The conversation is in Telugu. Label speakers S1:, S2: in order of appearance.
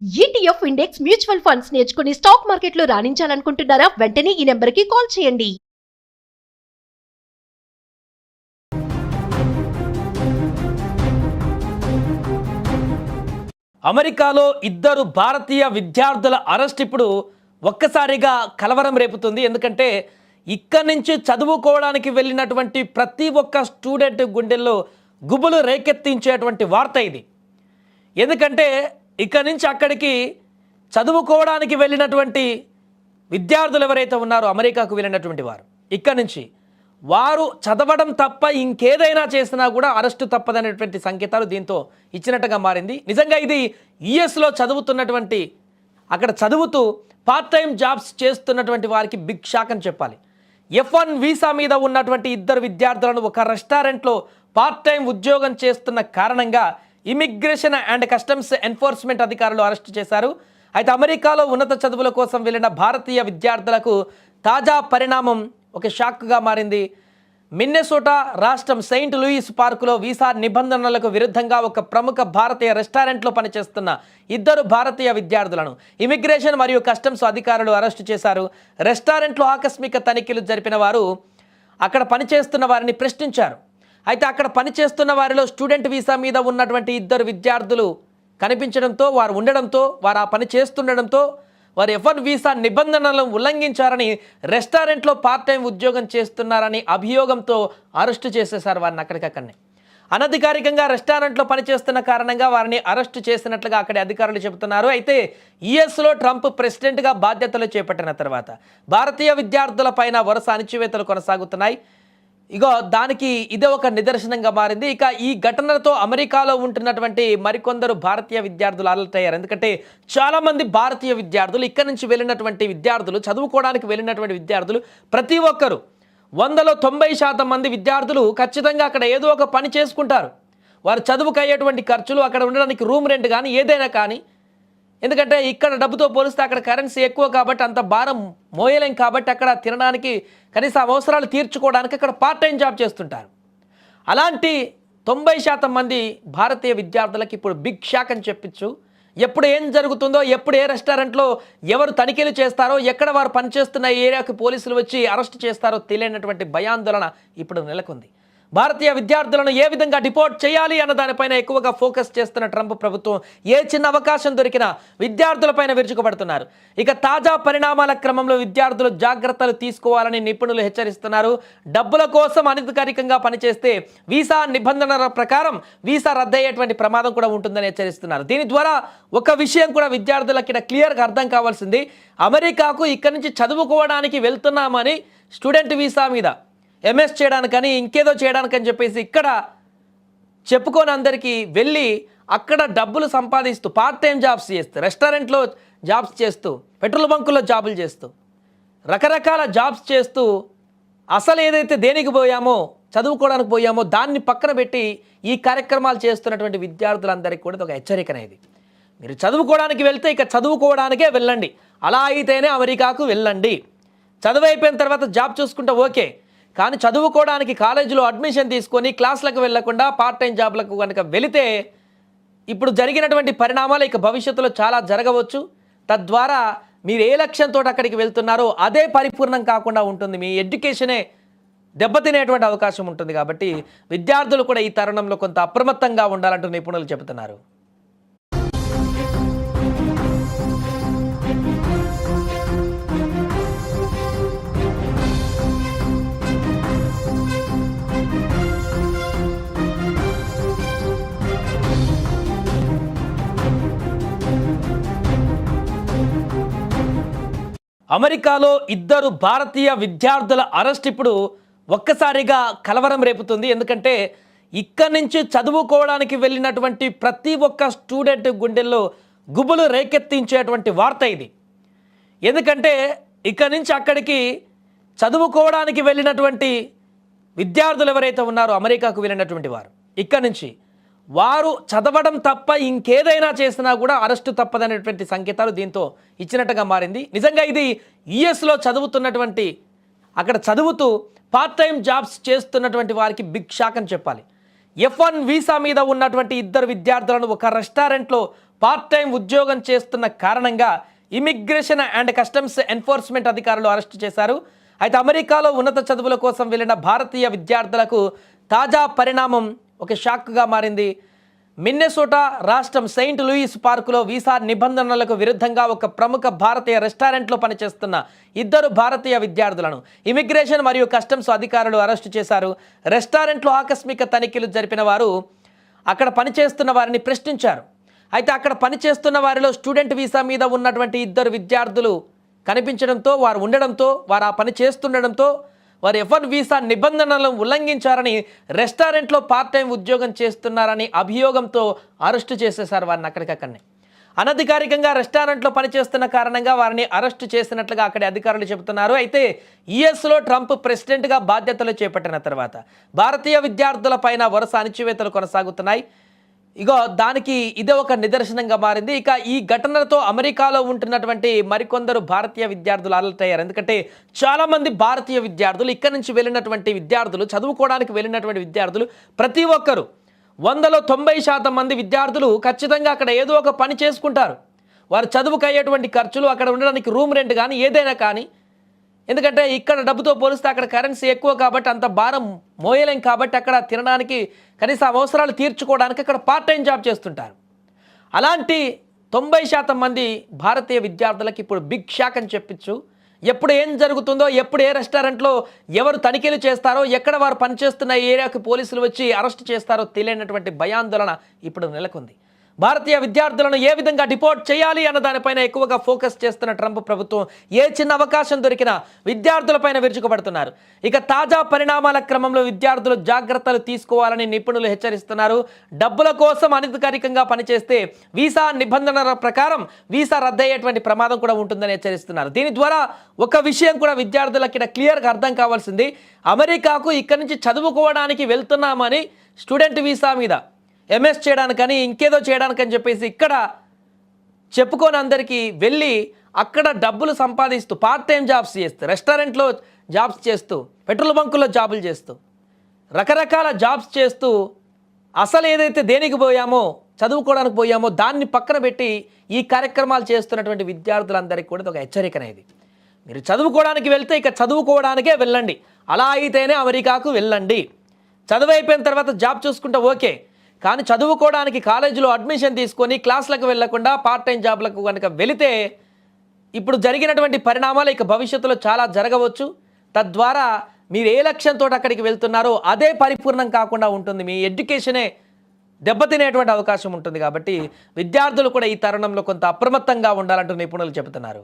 S1: ఈటీఎఫ్ ఇండెక్స్ మ్యూచువల్ ఫండ్స్ నేర్చుకుని స్టాక్ మార్కెట్లో రాణించాలనుకుంటున్నారా? వెంటనే ఈ నెంబర్కి కాల్ చేయండి.
S2: అమెరికాలో ఇద్దరు భారతీయ విద్యార్థుల అరెస్ట్ ఇప్పుడు ఒక్కసారిగా కలవరం రేపుతుంది. ఎందుకంటే ఇక్కడి నుంచి చదువుకోవడానికి వెళ్ళినటువంటి ప్రతి ఒక్క స్టూడెంట్ గుండెల్లో గుబులు రేకెత్తించేటువంటి వార్త ఇది. ఎందుకంటే ఇక్కడి నుంచి అక్కడికి చదువుకోవడానికి వెళ్ళినటువంటి విద్యార్థులు ఎవరైతే ఉన్నారో అమెరికాకు వెళ్ళినటువంటి వారు ఇక్కడి నుంచి వారు చదవడం తప్ప ఇంకేదైనా చేసినా కూడా అరెస్టు తప్పదనేటువంటి సంకేతాలు దీంతో ఇచ్చినట్టుగా మారింది. నిజంగా ఇది యుఎస్లో చదువుతున్నటువంటి అక్కడ చదువుతూ పార్ట్ టైం జాబ్స్ చేస్తున్నటువంటి వారికి బిగ్ షాక్ అని చెప్పాలి. F1 వీసా మీద ఉన్నటువంటి ఇద్దరు విద్యార్థులను ఒక రెస్టారెంట్లో పార్ట్ టైం ఉద్యోగం చేస్తున్న కారణంగా ఇమిగ్రేషన్ అండ్ కస్టమ్స్ ఎన్ఫోర్స్మెంట్ అధికారులు అరెస్టు చేశారు. అయితే అమెరికాలో ఉన్నత చదువుల కోసం వెళ్ళిన భారతీయ విద్యార్థులకు తాజా పరిణామం ఒక షాక్గా మారింది. మిన్నెసోటా రాష్ట్రం సెయింట్ లూయిస్ పార్కులో వీసా నిబంధనలకు విరుద్ధంగా ఒక ప్రముఖ భారతీయ రెస్టారెంట్లో పనిచేస్తున్న ఇద్దరు భారతీయ విద్యార్థులను ఇమిగ్రేషన్ మరియు కస్టమ్స్ అధికారులు అరెస్టు చేశారు. రెస్టారెంట్లో ఆకస్మిక తనిఖీలు జరిపిన వారు అక్కడ పనిచేస్తున్న వారిని ప్రశ్నించారు. అయితే అక్కడ పనిచేస్తున్న వారిలో స్టూడెంట్ వీసా మీద ఉన్నటువంటి ఇద్దరు విద్యార్థులు కనిపించడంతో వారు ఉండడంతో వారు ఆ పని చేస్తుండడంతో వారు F1 వీసా నిబంధనలను ఉల్లంఘించారని రెస్టారెంట్లో పార్ట్ టైం ఉద్యోగం చేస్తున్నారని అభియోగంతో అరెస్టు చేసేశారు వారిని అక్కడికక్కడనే. అనధికారికంగా రెస్టారెంట్లో పనిచేస్తున్న కారణంగా వారిని అరెస్టు చేసినట్లుగా అక్కడి అధికారులు చెబుతున్నారు. అయితే యుఎస్లో ట్రంప్ ప్రెసిడెంట్గా బాధ్యతలు చేపట్టిన తర్వాత భారతీయ విద్యార్థుల పైన వరుస అణచివేతలు కొనసాగుతున్నాయి. ఇగో దానికి ఇదే ఒక నిదర్శనంగా మారింది. ఇక ఈ ఘటనతో అమెరికాలో ఉంటున్నటువంటి మరికొందరు భారతీయ విద్యార్థులు అలర్ట్ అయ్యారు. ఎందుకంటే చాలామంది భారతీయ విద్యార్థులు ఇక్కడి నుంచి వెళ్ళినటువంటి విద్యార్థులు చదువుకోవడానికి వెళ్ళినటువంటి విద్యార్థులు ప్రతి ఒక్కరు 100లో 90% మంది విద్యార్థులు ఖచ్చితంగా అక్కడ ఏదో ఒక పని చేసుకుంటారు. వారు చదువుకు అయ్యేటువంటి ఖర్చులు అక్కడ ఉండడానికి రూమ్ రెంట్ కానీ ఏదైనా కానీ, ఎందుకంటే ఇక్కడ డబ్బుతో పోలిస్తే అక్కడ కరెన్సీ ఎక్కువ కాబట్టి అంత భారం మోయలేం కాబట్టి అక్కడ తినడానికి కనీస అవసరాలు తీర్చుకోవడానికి అక్కడ పార్ట్ టైం జాబ్ చేస్తుంటారు. అలాంటి 90% మంది భారతీయ విద్యార్థులకు ఇప్పుడు బిగ్ షాక్ అని చెప్పచ్చు. ఎప్పుడు ఏం జరుగుతుందో, ఎప్పుడు ఏ రెస్టారెంట్లో ఎవరు తనిఖీలు చేస్తారో, ఎక్కడ వారు పనిచేస్తున్న ఏరియాకి పోలీసులు వచ్చి అరెస్ట్ చేస్తారో తెలియనటువంటి భయాందోళన ఇప్పుడు నెలకొంది. భారతీయ విద్యార్థులను ఏ విధంగా డిపోర్ట్ చేయాలి అన్న దానిపైన ఎక్కువగా ఫోకస్ చేస్తున్న ట్రంప్ ప్రభుత్వం ఏ చిన్న అవకాశం దొరికినా విద్యార్థులపైన విరుచుకుపడుతున్నారు. ఇక తాజా పరిణామాల క్రమంలో విద్యార్థులు జాగ్రత్తలు తీసుకోవాలని నిపుణులు హెచ్చరిస్తున్నారు. డబ్బుల కోసం అనధికారికంగా పనిచేస్తే వీసా నిబంధనల ప్రకారం వీసా రద్దయ్యేటువంటి ప్రమాదం కూడా ఉంటుందని హెచ్చరిస్తున్నారు. దీని ద్వారా ఒక విషయం కూడా విద్యార్థులకి క్లియర్గా అర్థం కావాల్సింది, అమెరికాకు ఇక్కడి నుంచి చదువుకోవడానికి వెళ్తున్నామని స్టూడెంట్ వీసా మీద ఎంఎస్ చేయడానికని ఇంకేదో చేయడానికని చెప్పేసి ఇక్కడ చెప్పుకొని అందరికీ వెళ్ళి అక్కడ డబ్బులు సంపాదిస్తూ పార్ట్ టైం జాబ్స్ చేస్తూ రెస్టారెంట్లో జాబ్స్ చేస్తూ పెట్రోల్ బంకుల్లో జాబులు చేస్తూ రకరకాల జాబ్స్ చేస్తూ అసలు ఏదైతే దేనికి పోయామో చదువుకోవడానికి పోయామో దాన్ని పక్కన పెట్టి ఈ కార్యక్రమాలు చేస్తున్నటువంటి విద్యార్థులందరికీ కూడా ఒక హెచ్చరిక అనేది. మీరు చదువుకోవడానికి వెళ్తే ఇక చదువుకోవడానికే వెళ్ళండి. అలా అయితేనే అమెరికాకు వెళ్ళండి. చదువు అయిపోయిన తర్వాత జాబ్ చూసుకుంటే ఓకే, కానీ చదువుకోవడానికి కాలేజీలో అడ్మిషన్ తీసుకొని క్లాసులకు వెళ్లకుండా పార్ట్ టైం జాబ్లకు కనుక వెళితే ఇప్పుడు జరిగినటువంటి పరిణామాలు ఇక భవిష్యత్తులో చాలా జరగవచ్చు. తద్వారా మీరు ఏ లక్ష్యంతో అక్కడికి వెళ్తున్నారో అదే పరిపూర్ణం కాకుండా ఉంటుంది, మీ ఎడ్యుకేషనే దెబ్బతినేటువంటి అవకాశం ఉంటుంది. కాబట్టి విద్యార్థులు కూడా ఈ తరుణంలో కొంత అప్రమత్తంగా ఉండాలంటూ నిపుణులు చెబుతున్నారు. అమెరికాలో ఇద్దరు భారతీయ విద్యార్థుల అరెస్ట్ ఇప్పుడు ఒక్కసారిగా కలవరం రేపుతుంది. ఎందుకంటే ఇక్కడి నుంచి చదువుకోవడానికి వెళ్ళినటువంటి ప్రతి ఒక్క స్టూడెంట్ గుండెల్లో గుబులు రేకెత్తించేటువంటి వార్త ఇది. ఎందుకంటే ఇక్కడి నుంచి అక్కడికి చదువుకోవడానికి వెళ్ళినటువంటి విద్యార్థులు ఎవరైతే ఉన్నారో అమెరికాకు వెళ్ళినటువంటి వారు ఇక్కడి నుంచి వారు చదవడం తప్ప ఇంకేదైనా చేసినా కూడా అరెస్టు తప్పదనేటువంటి సంకేతాలు దీంతో ఇచ్చినట్టుగా మారింది. నిజంగా ఇది యుఎస్లో చదువుతున్నటువంటి అక్కడ చదువుతూ పార్ట్ టైం జాబ్స్ చేస్తున్నటువంటి వారికి బిగ్ షాక్ అని చెప్పాలి. F1 వీసా మీద ఉన్నటువంటి ఇద్దరు విద్యార్థులను ఒక రెస్టారెంట్లో పార్ట్ టైం ఉద్యోగం చేస్తున్న కారణంగా ఇమిగ్రేషన్ అండ్ కస్టమ్స్ ఎన్ఫోర్స్మెంట్ అధికారులు అరెస్టు చేశారు. అయితే అమెరికాలో ఉన్నత చదువుల కోసం వెళ్ళిన భారతీయ విద్యార్థులకు తాజా పరిణామం ఒక షాక్గా మారింది. మిన్నెసోటా రాష్ట్రం సెయింట్ లూయిస్ పార్కులో వీసా నిబంధనలకు విరుద్ధంగా ఒక ప్రముఖ భారతీయ రెస్టారెంట్లో పనిచేస్తున్న 2 భారతీయ విద్యార్థులను ఇమిగ్రేషన్ మరియు కస్టమ్స్ అధికారులు అరెస్టు చేశారు. రెస్టారెంట్లో ఆకస్మిక తనిఖీలు జరిపిన వారు అక్కడ పనిచేస్తున్న వారిని ప్రశ్నించారు. అయితే అక్కడ పనిచేస్తున్న వారిలో స్టూడెంట్ వీసా మీద ఉన్నటువంటి 2 విద్యార్థులు కనిపించడంతో, వారు ఉండడంతో, వారు ఆ పని చేస్తుండడంతో వారు F1 వీసా నిబంధనలను ఉల్లంఘించారని, రెస్టారెంట్లో పార్ట్ టైం ఉద్యోగం చేస్తున్నారని అభియోగంతో అరెస్టు చేసేశారు వారిని అక్కడికక్కడనే. అనధికారికంగా రెస్టారెంట్లో పనిచేస్తున్న కారణంగా వారిని అరెస్టు చేసినట్లుగా అక్కడి అధికారులు చెబుతున్నారు. అయితే యుఎస్లో ట్రంప్ ప్రెసిడెంట్గా బాధ్యతలు చేపట్టిన తర్వాత భారతీయ విద్యార్థుల పైన వరుస అణచివేతలు కొనసాగుతున్నాయి. ఇగో దానికి ఇదే ఒక నిదర్శనంగా మారింది. ఇక ఈ ఘటనతో అమెరికాలో ఉంటున్నటువంటి మరికొందరు భారతీయ విద్యార్థులు అలర్ట్ అయ్యారు. ఎందుకంటే చాలామంది భారతీయ విద్యార్థులు ఇక్కడి నుంచి వెళ్ళినటువంటి విద్యార్థులు, చదువుకోవడానికి వెళ్ళినటువంటి విద్యార్థులు ప్రతి ఒక్కరు 100లో 90% మంది విద్యార్థులు ఖచ్చితంగా అక్కడ ఏదో ఒక పని చేసుకుంటారు. వారు చదువుకు అయ్యేటువంటి ఖర్చులు, అక్కడ ఉండడానికి రూమ్ రెంట్ కానీ ఏదైనా కానీ, ఎందుకంటే ఇక్కడ డబ్బుతో పోలిస్తే అక్కడ కరెన్సీ ఎక్కువ కాబట్టి అంత భారం మోయలేం కాబట్టి అక్కడ తినడానికి కనీస అవసరాలు తీర్చుకోవడానికి అక్కడ పార్ట్ టైం జాబ్ చేస్తుంటారు. అలాంటి 90% మంది భారతీయ విద్యార్థులకు ఇప్పుడు బిగ్ షాక్ అని చెప్పచ్చు. ఎప్పుడు ఏం జరుగుతుందో, ఎప్పుడు ఏ రెస్టారెంట్లో ఎవరు తనిఖీలు చేస్తారో, ఎక్కడ వారు పనిచేస్తున్న ఏరియాకి పోలీసులు వచ్చి అరెస్ట్ చేస్తారో తెలియనటువంటి భయాందోళన ఇప్పుడు నెలకొంది. భారతీయ విద్యార్థులను ఏ విధంగా డిపోర్ట్ చేయాలి అన్న దానిపైన ఎక్కువగా ఫోకస్ చేస్తున్న ట్రంప్ ప్రభుత్వం ఏ చిన్న అవకాశం దొరికినా విద్యార్థులపైన విరుచుకుపడుతున్నారు. ఇక తాజా పరిణామాల క్రమంలో విద్యార్థులు జాగ్రత్తలు తీసుకోవాలని నిపుణులు హెచ్చరిస్తున్నారు. డబ్బుల కోసం అనధికారికంగా పనిచేస్తే వీసా నిబంధనల ప్రకారం వీసా రద్దయ్యేటువంటి ప్రమాదం కూడా ఉంటుందని హెచ్చరిస్తున్నారు. దీని ద్వారా ఒక విషయం కూడా విద్యార్థులకి క్లియర్గా అర్థం కావాల్సింది, అమెరికాకు ఇక్కడి నుంచి చదువుకోవడానికి వెళ్తున్నామని స్టూడెంట్ వీసా మీద ఎంఎస్ చేయడానికని ఇంకేదో చేయడానికని చెప్పేసి ఇక్కడ చెప్పుకొని అందరికీ వెళ్ళి అక్కడ డబ్బులు సంపాదిస్తూ పార్ట్ టైం జాబ్స్ చేస్తూ, రెస్టారెంట్లో జాబ్స్ చేస్తూ, పెట్రోల్ బంకుల్లో జాబులు చేస్తూ, రకరకాల జాబ్స్ చేస్తూ అసలు ఏదైతే దేనికి పోయామో, చదువుకోవడానికి పోయామో దాన్ని పక్కన పెట్టి ఈ కార్యక్రమాలు చేస్తున్నటువంటి విద్యార్థులందరికీ కూడా ఒక హెచ్చరిక అనేది. మీరు చదువుకోవడానికి వెళ్తే ఇక చదువుకోవడానికే వెళ్ళండి. అలా అయితేనే అమెరికాకు వెళ్ళండి. చదువు అయిపోయిన తర్వాత జాబ్ చూసుకుంటే ఓకే, కానీ చదువుకోవడానికి కాలేజీలో అడ్మిషన్ తీసుకొని క్లాసులకు వెళ్లకుండా పార్ట్ టైం జాబ్లకు కనుక వెళితే ఇప్పుడు జరిగినటువంటి పరిణామాలు ఇక భవిష్యత్తులో చాలా జరగవచ్చు. తద్వారా మీరు ఏ లక్ష్యంతో అక్కడికి వెళ్తున్నారో అదే పరిపూర్ణం కాకుండా ఉంటుంది. మీ ఎడ్యుకేషనే దెబ్బతినేటువంటి అవకాశం ఉంటుంది. కాబట్టి విద్యార్థులు కూడా ఈ తరుణంలో కొంత అప్రమత్తంగా ఉండాలంటూ నిపుణులు చెబుతున్నారు.